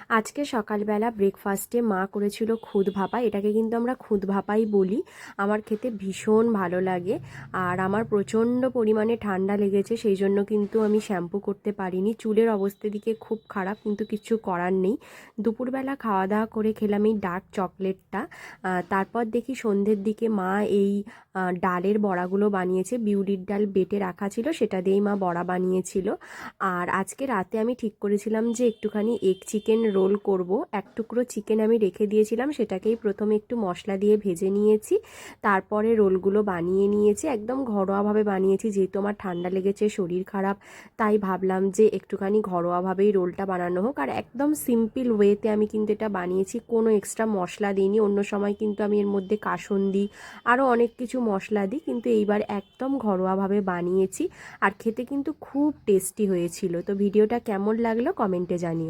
আজকে সকালবেলা ব্রেকফাস্টে মা করেছিল খুদ ভাপা। এটাকে কিন্তু আমরা খুদ ভাপাই বলি। আমার খেতে ভীষণ ভালো লাগে। আর আমার প্রচণ্ড পরিমাণে ঠান্ডা লেগেছে, সেই জন্য কিন্তু আমি শ্যাম্পু করতে পারিনি। চুলের অবস্থা দিকে খুব খারাপ, কিন্তু কিছু করার নেই। দুপুরবেলা খাওয়া দাওয়া করে খেলাম এই ডার্ক চকলেটটা। তারপর দেখি সন্ধ্যের দিকে মা এই ডালের বড়াগুলো বানিয়েছে। বিউলির ডাল বেটে রাখা ছিল, সেটা দিয়েই মা বড়া বানিয়েছিল। আর আজকে রাতে আমি ঠিক করেছিলাম যে একটুখানি এগ চিকেন রোল করব। এক টুকরো চিকেন আমি রেখে দিয়েছিলাম, সেটাকেই প্রথমে একটু মশলা দিয়ে ভেজে নিয়েছি। তারপরে রোলগুলো বানিয়ে নিয়েছি, একদম ঘরোয়াভাবে বানিয়েছি। যেহেতু আমার ঠান্ডা লেগেছে, শরীর খারাপ, তাই ভাবলাম যে একটুখানি ঘরোয়াভাবেই রোলটা বানানো হোক। আর একদম সিম্পল ওয়েতে আমি কিন্তু এটা বানিয়েছি, কোনো এক্সট্রা মশলা দিইনি। অন্য সময় কিন্তু আমি এর মধ্যে কাসুন্দি আরও অনেক কিছু মশলা দিই, কিন্তু এইবার একদম ঘরোয়াভাবে বানিয়েছি। আর খেতে কিন্তু খুব টেস্টি হয়েছিল। তো ভিডিওটা কেমন লাগলো কমেন্টে জানিও।